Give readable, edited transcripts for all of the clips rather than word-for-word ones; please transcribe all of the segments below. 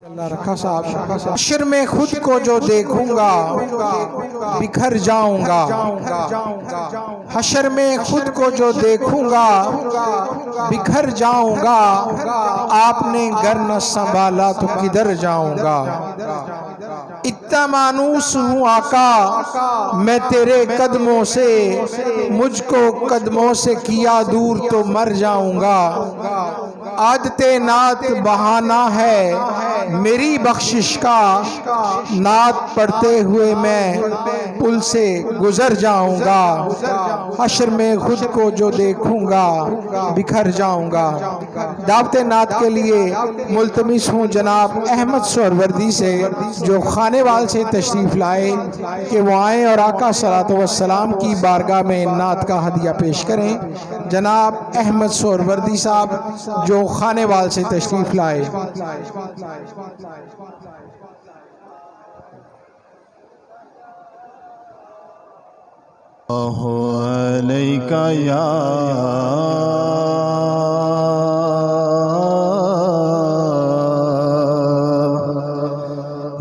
حشر میں خود کو جو دیکھوں گا بکھر جاؤں گا، حشر میں خود کو جو دیکھوں گا بکھر جاؤں گا، آپ نے گر نہ سنبھالا تو کدھر جاؤں گا۔ اتنا مانوس ہوں آقا میں تیرے قدموں سے، مجھ کو قدموں سے کیا دور تو مر جاؤں گا۔ عادت نعت بہانہ ہے میری بخشش کا، نعت پڑھتے ہوئے میں پل سے گزر جاؤں گا۔ حشر میں خود کو جو دیکھوں گا بکھر جاؤں گا۔ دعوت نعت کے لیے ملتمس ہوں جناب احمد سہروردی سے جو خانے وال سے تشریف لائے کہ وہ آئیں اور آقا صلی اللہ علیہ وسلم کی بارگاہ میں نعت کا ہدیہ پیش کریں۔ جناب احمد سہروردی صاحب جو خانے وال سے تشریف لائے۔ علیکہ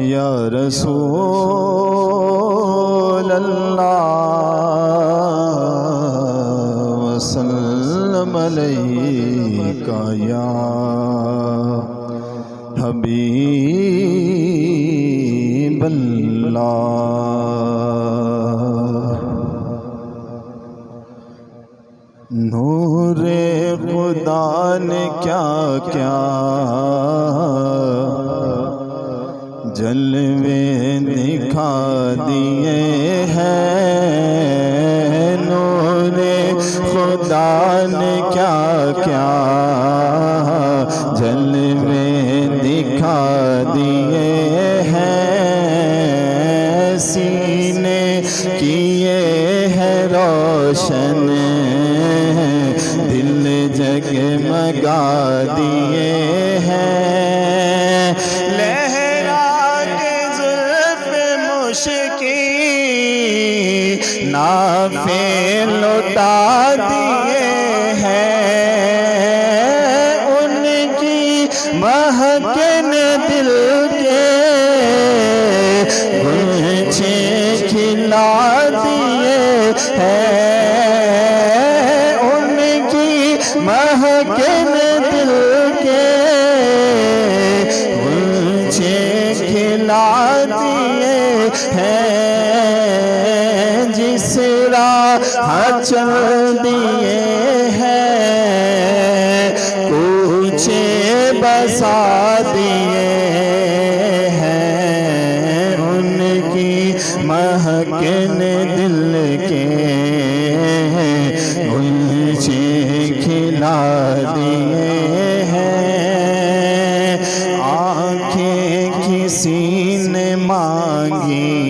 یا رسول اللہ وسلم علیکہ یا حبیب اللہ۔ نور خدا نے کیا کیا جلوے دکھا دیے ہیں، نور خدا نے کیا کیا جلوے دکھا دیے ہیں، سینے کیے ہیں روشن دل جگمگا دیے ہیں، لہرا کے زلف مشکی نافے لوٹا دیے ہیں، ان کی مہک نے دل کے گلچے کھلا دیے ہیں، مہک نے دل کے گلچے کھلا دیے ہیں، جس راہ چل دیے ہیں کوچے بسا دیے ہیں، ان کی مہک نے دل کے گلچے کھلا دیے ہیں، آنکھیں کسی نے مانگی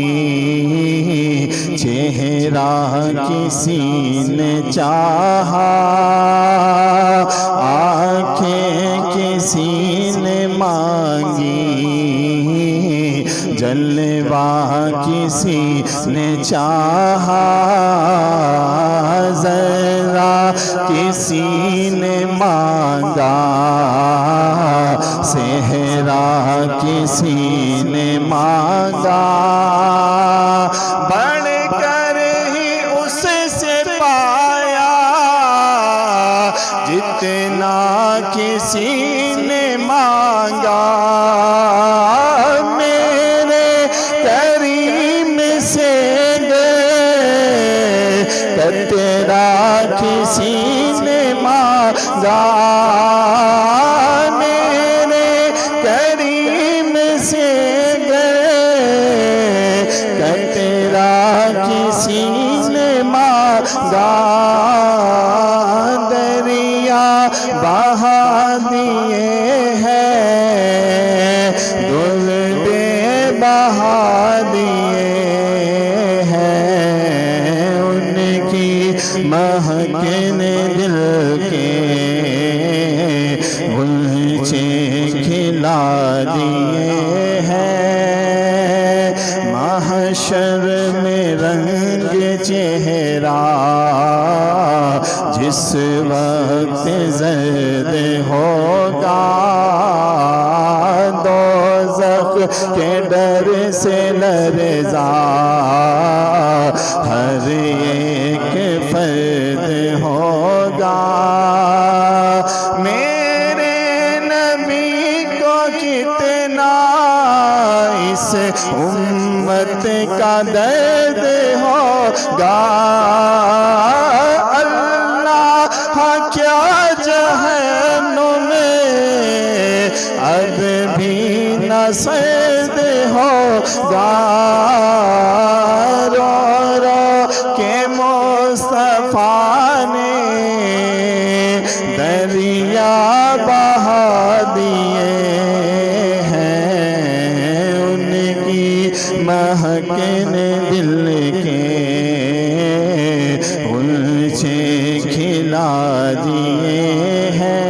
چہرہ کسی نے چاہا، آنکھیں کسی نے مانگی جلوہ کسی نے چاہا، ذرا کسی نے مانگا صحرا کسی نے مانگا، بڑھ کر ہی اس سے پایا جتنا کسی نے مانگا، میرے کریم سے قطرہ کسی نے مانگا، میرے کریم سے قطرہ کسی نے مانگا، دریا بہا دیے ہیں درد بہا دیے ہیں، ان کی مہک نے دل کے گلچے کھلا دیے ہیں، محشر میں رنگ چہرہ جس وقت زرد ہوگا، دوزخ کے ڈر سے لرزا ہر ایک فرد ہوگا میرے نبی کو کتنا اس امت کا درد ہوگا اللہ کیا جہنم میں اب بھی نہ سرد ہوگا رو رو کے مصطفیٰ نے دریا بہا دیے ہیں ان کی مہک نے دل کے غلچے کھلا دیے ہیں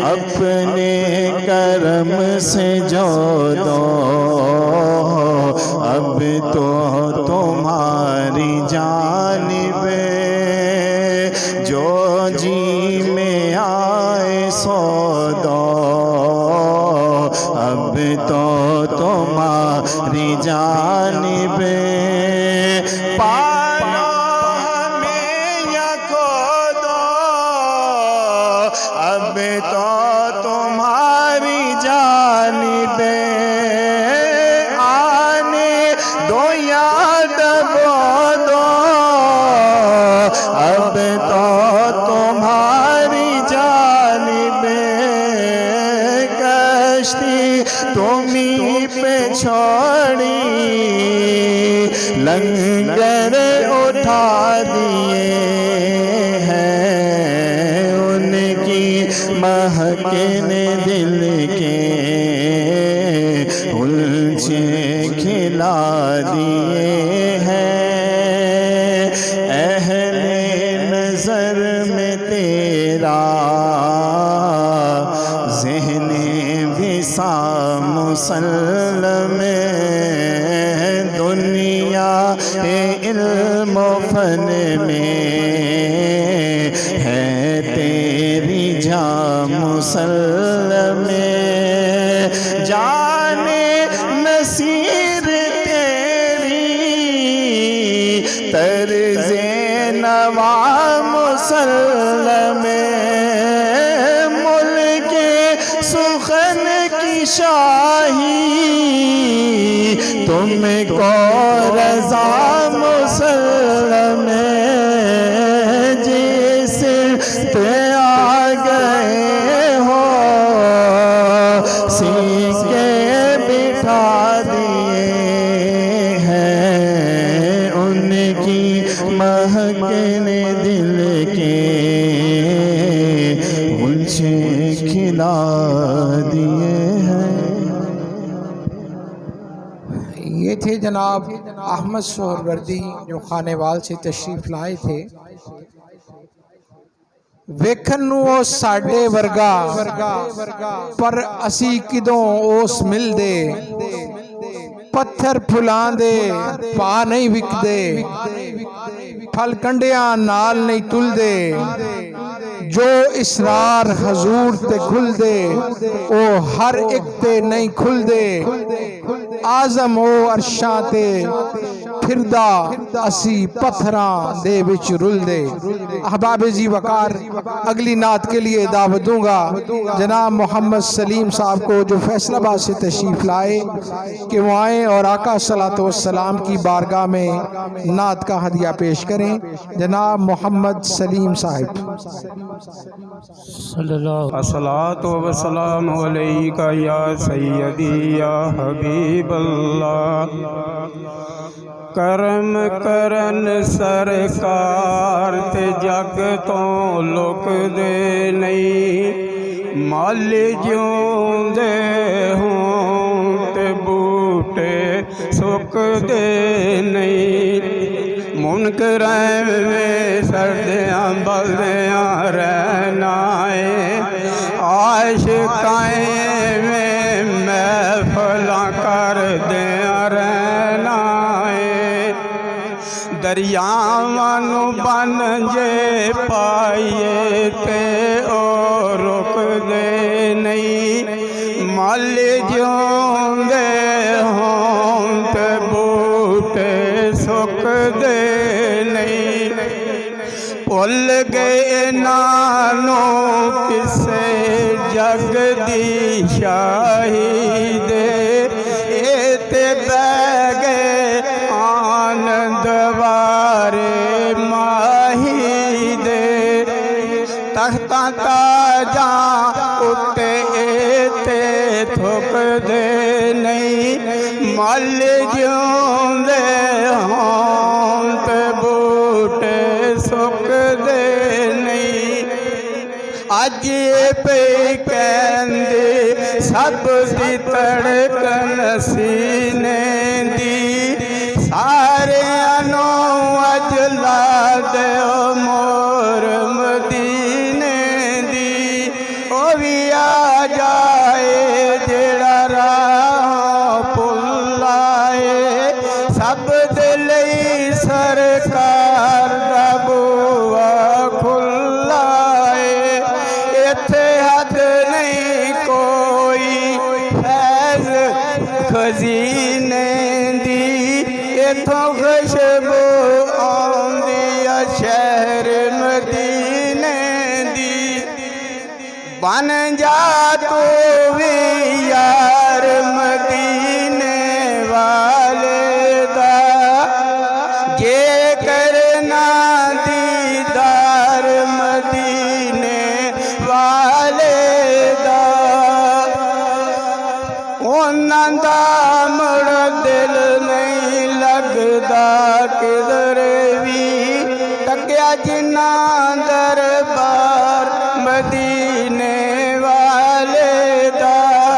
اپنے کرم سے جو دو اب تو تمہاری جانب جو جی میں آئے سو دو اب تو تمہاری جانب پالو ہمیں یا کھودو اب تو تمہاری جانب آنے دو یا دبو دو اب تو تمہاری جانب کشتی تمہیں پہ چھوڑی لنگر اٹھا دیے ہیں ان کی مہک نے دل کے غلچے کھلا دیے ہیں اہل نظر میں تیرا ذہن وصال مسلم دنیا علم و فن میں ہے تیری جان مسلم جانے نصیر تیری طرز نوا مسلم ملک سخن کی شاہی تم کو رضا مسلم جس پہ آ گئے ہو سیکھے بٹھا دیے ہیں ان کی مہک نے دل کے غلچے کھلا دیے ہیں یہ تھے جناب احمد سہروردی جو خانیوال سے تشریف لائے تھے ویکھن نو او ساڈے ورگا پر اسی کدوں اوس مل دے پتھر پھلان دے پا نہیں وک دے پھل کنڈیاں نال نہیں تل دے جو اسرار حضور تے کھل دے او ہر ایک تے نہیں کھل دے آزم او عرشاں تے پھردا اسی پتھراں دے وچ رل دے احباب جی وقار اگلی نعت کے لیے دعوت دوں گا جناب محمد سلیم صاحب کو جو فیصل آباد سے تشریف لائے کہ وہ آئیں اور آقا صلی اللہ علیہ وسلم کی بارگاہ میں نعت کا ہدیہ پیش کریں جناب محمد سلیم صاحب الصلاۃ والسلام علیک یا سیدی یا حبیب اللہ کرم کرن سرکار تے جگ تو لک دے نہیں مال جیوں دے ہوں تے بوٹے سک دے نہیں منکریں میں سردیاں بلدیاں رہنا ہے عاشقائیں میں محفلاں کر دیاں رہنا ہے دریاواں نو بن جے پائیے تے او رک دے نہیں مال ਜਿਉਂਦੇ ਹੋਂ ਤੇ ਬੂਟੇ ਸੁੱਕਦੇ ਨਹੀਂ ਭੁੱਲ ਗਏ ਇਹਨਾਂ ਨੂੰ ਕਿਸੇ ਜਗ ਦੀ ਸ਼ਾਹੀ ਦੇ ਇਹ ਤੇ ਬਹਿ ਗਏ ਆਨੰਦ ਵਾਰੇ ਮਾਹੀ ਦੇ ਤਖਤਾਂ ਤਾਜਾਂ ਉੱਤੇ ਤੇ ਥੁੱਕਦੇ ਨਹੀਂ ਮੱਲ ਜਿਉਂਦੇ ਹੋਂ ਤੇ ਬੂਟੇ ਸੁੱਕਦੇ ਨਹੀਂ ਅੱਜ ਪਈ ਕਹਿੰਦੇ ਸਭ ਦੀ ਧੜਕਨ ਸੀਨੇ ਦੀ ਸਾਰਿਆਂ ਨੂੰ ਅੱਜ ਲਾ ਦਿਓ ਮੋਰ ਮਦੀਨੇ ਦੀ ਉਹ ਵੀ ਆ ਜਾਏ ਜਿਹੜਾ ਰਾਹ ਭੁੱਲ ਆਏ ਸਭ ਦੇ ਲਈ ਸਰਕਾਰ ਦਾ ਬੂਹਾ ਖੁੱਲ੍ਹਾ ਏ ਇੱਥੇ ਹੱਦ ਨਹੀਂ ਕੋਈ ਫੈਜ਼ ਖਜ਼ੀਨੇ ਦੀ ਇੱਥੋਂ ਖੁਸ਼ਬੂ ਆਉਂਦੀ ਆ ਸ਼ਹਿਰ ਮਦੀਨੇ ਦੀ ਬਣ ਜਾ ਤੂੰ ਵੀ ਯਾਰ ਮਦੀਨੇ ਵਾਲੇ ਦਾ ਜੇ ਕਰਨਾ ਦੀਦਾਰ ਮਦੀਨੇ ਵਾਲੇ ਦਾ ਉਹਨਾਂ ਦਾ ਮੁੜ ਦਿਲ ਨਹੀਂ ਲੱਗਦਾ ਕਿਧਰ ਵੀ ਤੱਕਿਆ ਜਿਨ੍ਹਾਂ ਦਰਬਾਰ ਮਦੀਨੇ ਵਾਲੇ ਦਾ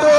ਤੂੰ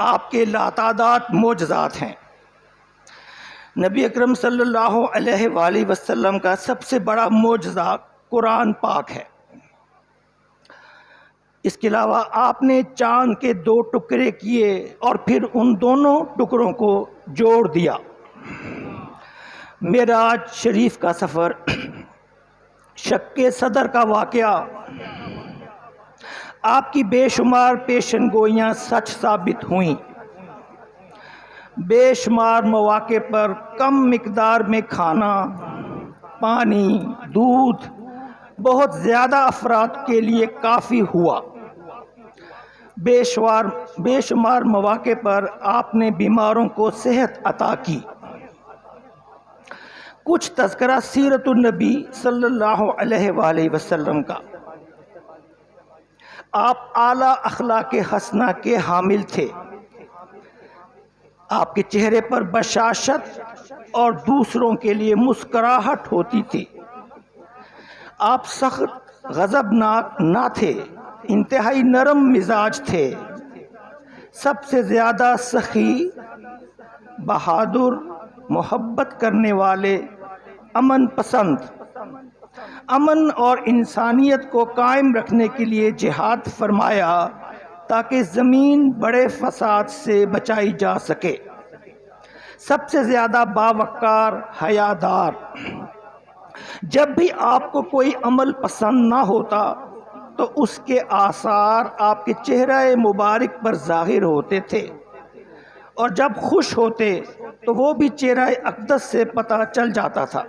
آپ کے لاتعداد معجزات ہیں۔ نبی اکرم صلی اللہ علیہ وآلہ وسلم کا سب سے بڑا معجزہ قرآن پاک ہے۔ اس کے علاوہ آپ نے چاند کے 2 ٹکڑے کیے اور پھر ان دونوں ٹکڑوں کو جوڑ دیا۔ معراج شریف کا سفر، شق صدر کا واقعہ، آپ کی بے شمار پیشن گوئیاں سچ ثابت ہوئیں۔ بے شمار مواقع پر کم مقدار میں کھانا، پانی، دودھ بہت زیادہ افراد کے لیے کافی ہوا۔ بے شمار مواقع پر آپ نے بیماروں کو صحت عطا کی۔ کچھ تذکرہ سیرت النبی صلی اللہ علیہ وآلہ وسلم کا۔ آپ اعلیٰ اخلاق حسنہ کے حامل تھے۔ آپ کے چہرے پر بشاشت اور دوسروں کے لیے مسکراہٹ ہوتی تھی۔ آپ سخت غضبناک نہ تھے، انتہائی نرم مزاج تھے، سب سے زیادہ سخی، بہادر، محبت کرنے والے، امن پسند، امن اور انسانیت کو قائم رکھنے کے لیے جہاد فرمایا تاکہ زمین بڑے فساد سے بچائی جا سکے۔ سب سے زیادہ باوقار، حیادار۔ جب بھی آپ کو کوئی عمل پسند نہ ہوتا تو اس کے آثار آپ کے چہرہ مبارک پر ظاہر ہوتے تھے، اور جب خوش ہوتے تو وہ بھی چہرہ اقدس سے پتہ چل جاتا تھا۔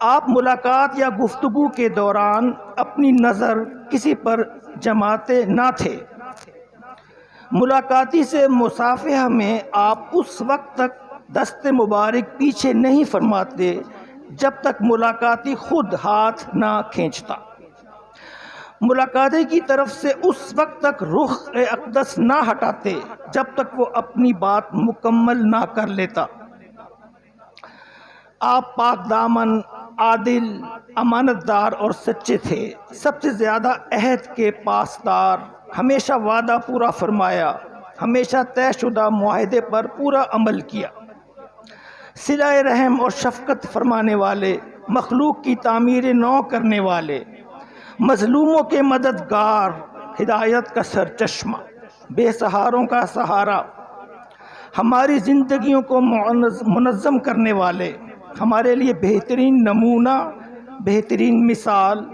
آپ ملاقات یا گفتگو کے دوران اپنی نظر کسی پر جماتے نہ تھے۔ ملاقاتی سے مصافحہ میں آپ اس وقت تک دست مبارک پیچھے نہیں فرماتے جب تک ملاقاتی خود ہاتھ نہ کھینچتا۔ ملاقاتی کی طرف سے اس وقت تک رخ اقدس نہ ہٹاتے جب تک وہ اپنی بات مکمل نہ کر لیتا۔ آپ پاک دامن، عادل، امانت دار اور سچے تھے۔ سب سے زیادہ عہد کے پاسدار، ہمیشہ وعدہ پورا فرمایا، ہمیشہ طے شدہ معاہدے پر پورا عمل کیا۔ صلہ رحم اور شفقت فرمانے والے، مخلوق کی تعمیر نو کرنے والے، مظلوموں کے مددگار، ہدایت کا سرچشمہ، بے سہاروں کا سہارا، ہماری زندگیوں کو منظم کرنے والے، ہمارے لیے بہترین نمونہ، بہترین مثال،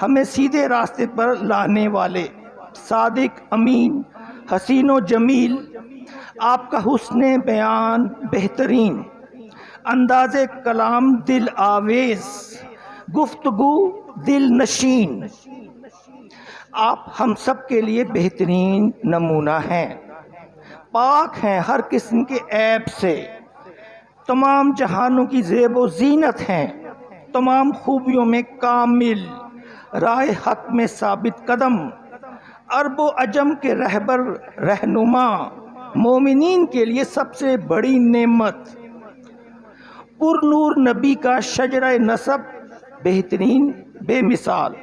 ہمیں سیدھے راستے پر لانے والے، صادق، امین، حسین و جمیل، آپ کا حسن بیان بہترین، انداز کلام دل آویز، گفتگو دل نشین، آپ ہم سب کے لیے بہترین نمونہ ہیں، پاک ہیں ہر قسم کے عیب سے، تمام جہانوں کی زیب و زینت ہیں، تمام خوبیوں میں کامل، راہ حق میں ثابت قدم، عرب و عجم کے رہبر رہنما، مومنین کے لیے سب سے بڑی نعمت، پر نور نبی کا شجرہ نسب بہترین بے مثال،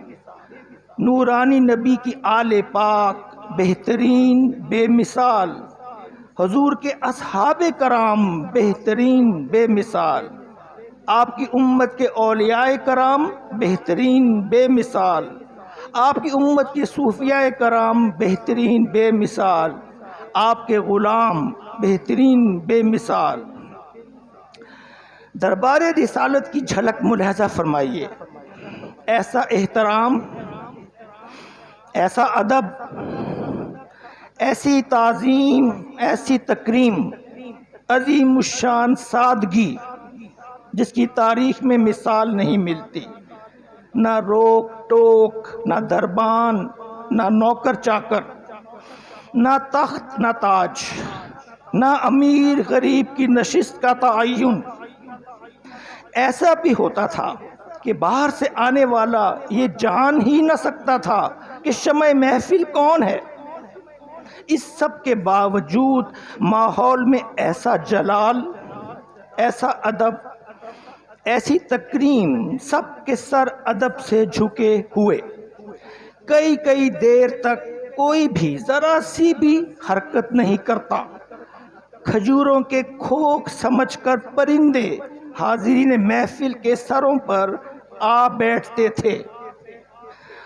نورانی نبی کی آل پاک بہترین بے مثال، حضور کے اصحاب کرام بہترین بے مثال، آپ کی امت کے اولیاء کرام بہترین بے مثال، آپ کی امت کے صوفیاء کرام بہترین بے مثال، آپ کے غلام بہترین بے مثال۔ دربار رسالت کی جھلک ملاحظہ فرمائیے۔ ایسا احترام، ایسا ادب، ایسی تعظیم، ایسی تکریم، عظیم الشان سادگی جس کی تاریخ میں مثال نہیں ملتی۔ نہ روک ٹوک، نہ دربان، نہ نوکر چاکر، نہ تخت نہ تاج، نہ امیر غریب کی نشست کا تعین۔ ایسا بھی ہوتا تھا کہ باہر سے آنے والا یہ جان ہی نہ سکتا تھا کہ شمع محفل کون ہے۔ اس سب کے باوجود ماحول میں ایسا جلال، ایسا ادب، ایسی تکریم، سب کے سر ادب سے جھکے ہوئے، کئی دیر تک کوئی بھی ذرا سی بھی حرکت نہیں کرتا۔ کھجوروں کے کھوکھ سمجھ کر پرندے حاضرین محفل کے سروں پر آ بیٹھتے تھے۔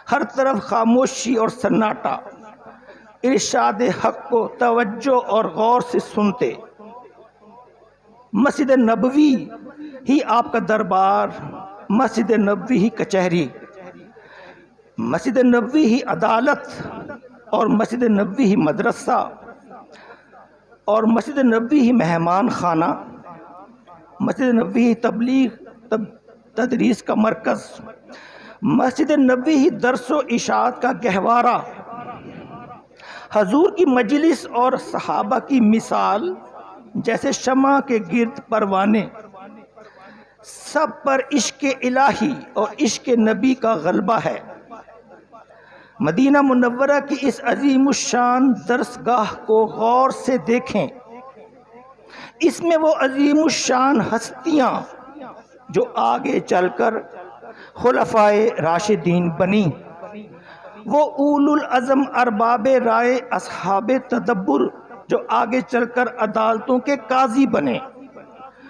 ہر طرف خاموشی اور سناٹا، ارشاد حق کو توجہ اور غور سے سنتے۔ مسجد نبوی ہی آپ کا دربار، مسجد نبوی ہی کچہری، مسجد نبوی ہی عدالت، اور مسجد نبوی ہی مدرسہ، اور مسجد نبوی ہی مہمان خانہ، مسجد نبوی ہی تبلیغ تدریس کا مرکز، مسجد نبوی ہی درس و اشاعت کا گہوارہ۔ حضور کی مجلس اور صحابہ کی مثال جیسے شمع کے گرد پروانے، سب پر عشق الہی اور عشق نبی کا غلبہ ہے۔ مدینہ منورہ کی اس عظیم الشان درسگاہ کو غور سے دیکھیں۔ اس میں وہ عظیم الشان ہستیاں جو آگے چل کر خلفائے راشدین بنی، وہ اولو العزم ارباب رائے اصحاب تدبر جو آگے چل کر عدالتوں کے قاضی بنے،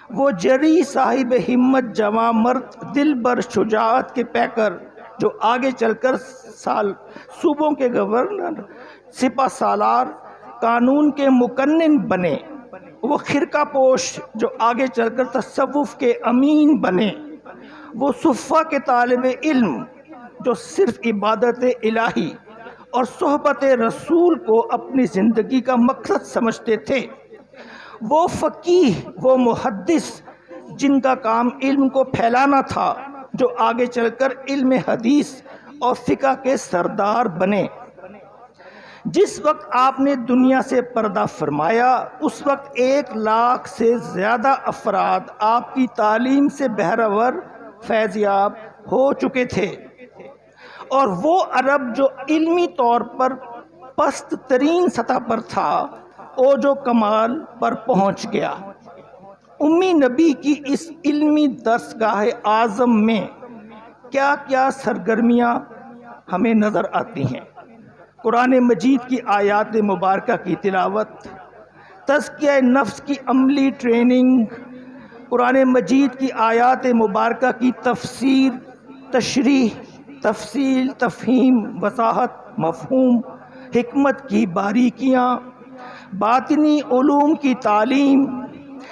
وہ جری صاحب ہمت جواں مرد دل بر شجاعت کے پیکر جو آگے چل کر صوبوں کے گورنر، سپہ سالار، قانون کے مقنن بنے، وہ خرقہ پوش جو آگے چل کر تصوف کے امین بنے، وہ صفہ کے طالب علم جو صرف عبادت الہی اور صحبت رسول کو اپنی زندگی کا مقصد سمجھتے تھے، وہ فقیہ، وہ محدث جن کا کام علم کو پھیلانا تھا، جو آگے چل کر علم حدیث اور فقہ کے سردار بنے۔ جس وقت آپ نے دنیا سے پردہ فرمایا، اس وقت 1 لاکھ سے زیادہ افراد آپ کی تعلیم سے بہرور فیض یاب ہو چکے تھے، اور وہ عرب جو علمی طور پر پست ترین سطح پر تھا، اوج و کمال پر پہنچ گیا۔ امی نبی کی اس علمی درسگاہ اعظم میں کیا کیا سرگرمیاں ہمیں نظر آتی ہیں؟ قرآن مجید کی آیات مبارکہ کی تلاوت، تزکیہ نفس کی عملی ٹریننگ، قرآن مجید کی آیات مبارکہ کی تفسیر، تشریح، تفصیل، تفہیم، وضاحت، مفہوم، حکمت کی باریکیاں، باطنی علوم کی تعلیم۔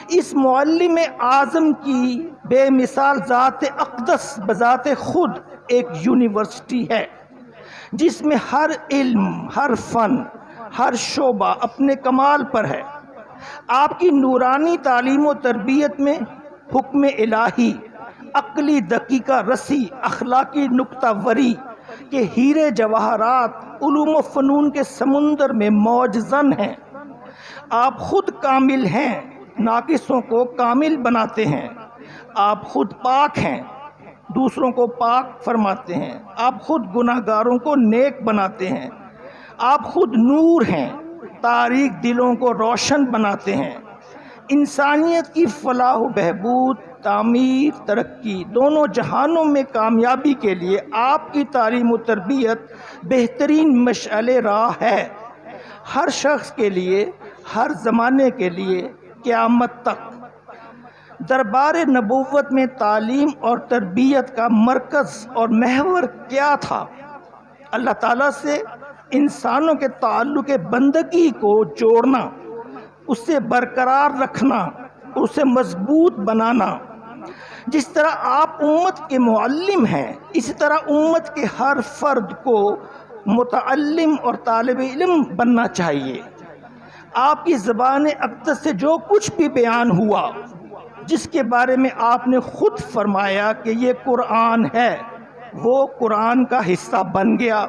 اس معلم اعظم کی بے مثال ذات اقدس بذات خود ایک یونیورسٹی ہے، جس میں ہر علم، ہر فن، ہر شعبہ اپنے کمال پر ہے۔ آپ کی نورانی تعلیم و تربیت میں حکم الہی، عقلی دقیقہ رسی، اخلاقی نکتہ وری کے ہیرے جواہرات علوم و فنون کے سمندر میں موج زن ہیں۔ آپ خود کامل ہیں، ناقصوں کو کامل بناتے ہیں۔ آپ خود پاک ہیں، دوسروں کو پاک فرماتے ہیں۔ آپ خود گناہ گاروں کو نیک بناتے ہیں۔ آپ خود نور ہیں، تاریک دلوں کو روشن بناتے ہیں۔ انسانیت کی فلاح و بہبود، تعمیر، ترقی، دونوں جہانوں میں کامیابی کے لیے آپ کی تعلیم و تربیت بہترین مشعل راہ ہے، ہر شخص کے لیے، ہر زمانے کے لیے، قیامت تک۔ دربار نبوت میں تعلیم اور تربیت کا مرکز اور محور کیا تھا؟ اللہ تعالیٰ سے انسانوں کے تعلق بندگی کو جوڑنا، اس سے برقرار رکھنا، اسے مضبوط بنانا۔ جس طرح آپ امت کے معلم ہیں، اسی طرح امت کے ہر فرد کو متعلم اور طالب علم بننا چاہیے۔ آپ کی زبان اقدس سے جو کچھ بھی بیان ہوا، جس کے بارے میں آپ نے خود فرمایا کہ یہ قرآن ہے، وہ قرآن کا حصہ بن گیا۔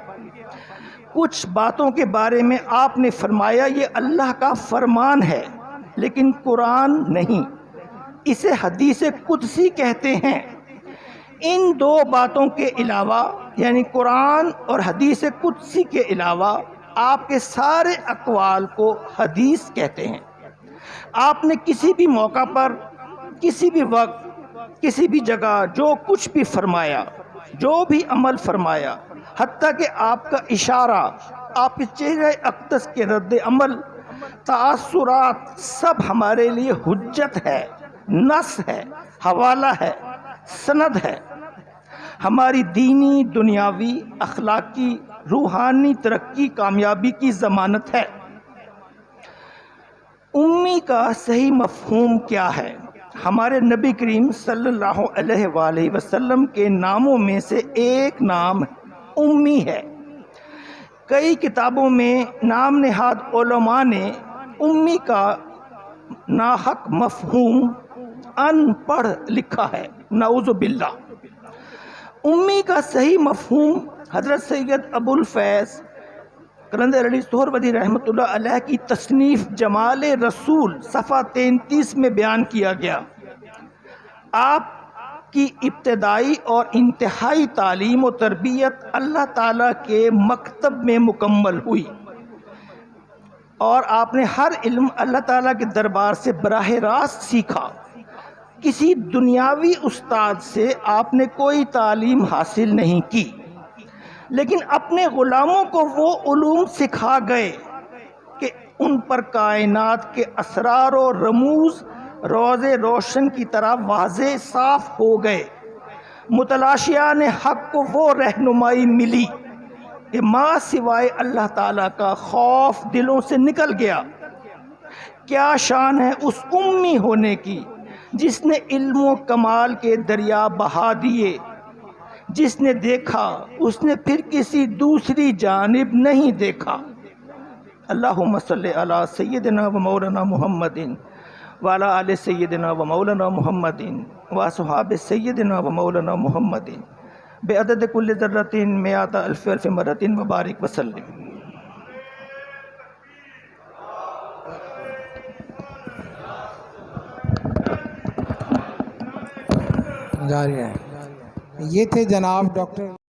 کچھ باتوں کے بارے میں آپ نے فرمایا یہ اللہ کا فرمان ہے، لیکن قرآن نہیں، اسے حدیث قدسی کہتے ہیں۔ ان 2 باتوں کے علاوہ، یعنی قرآن اور حدیث قدسی کے علاوہ، آپ کے سارے اقوال کو حدیث کہتے ہیں۔ آپ نے کسی بھی موقع پر، کسی بھی وقت، کسی بھی جگہ جو کچھ بھی فرمایا، جو بھی عمل فرمایا، حتیٰ کہ آپ کا اشارہ آپ کے چہرہ اقدس کے رد عمل، تاثرات سب ہمارے لیے حجت ہے، نص ہے، حوالہ ہے، سند ہے، ہماری دینی، دنیاوی، اخلاقی، روحانی ترقی، کامیابی کی ضمانت ہے۔ امی کا صحیح مفہوم کیا ہے؟ ہمارے نبی کریم صلی اللہ علیہ وآلہ وسلم کے ناموں میں سے ایک نام امی ہے۔ کئی کتابوں میں نام نہاد علماء نے امی کا ناحق مفہوم ان پڑھ لکھا ہے، نعوذ باللہ۔ امی کا صحیح مفہوم حضرت سید ابو الفیض قلندر علی سہروردی رحمۃ اللہ علیہ کی تصنیف جمال رسول صفحہ 33 میں بیان کیا گیا۔ آپ کی ابتدائی اور انتہائی تعلیم و تربیت اللہ تعالیٰ کے مکتب میں مکمل ہوئی، اور آپ نے ہر علم اللہ تعالیٰ کے دربار سے براہ راست سیکھا۔ کسی دنیاوی استاد سے آپ نے کوئی تعلیم حاصل نہیں کی، لیکن اپنے غلاموں کو وہ علوم سکھا گئے کہ ان پر کائنات کے اسرار و رموز روز روشن کی طرح واضح صاف ہو گئے۔ متلاشیان حق کو وہ رہنمائی ملی کہ ماں سوائے اللہ تعالیٰ کا خوف دلوں سے نکل گیا۔ کیا شان ہے اس امی ہونے کی جس نے علم و کمال کے دریا بہا دیے، جس نے دیکھا اس نے پھر کسی دوسری جانب نہیں دیکھا۔ اللہم صلی علی سیدنا و مولانا محمد وعلی آل سیدنا و مولانا محمد و اصحاب سیدنا و مولانا محمد بعدد کل ذرۃ مئات الف الف مرۃ وبارک وسلم۔ جاری ہے۔ یہ تھے جناب ڈاکٹر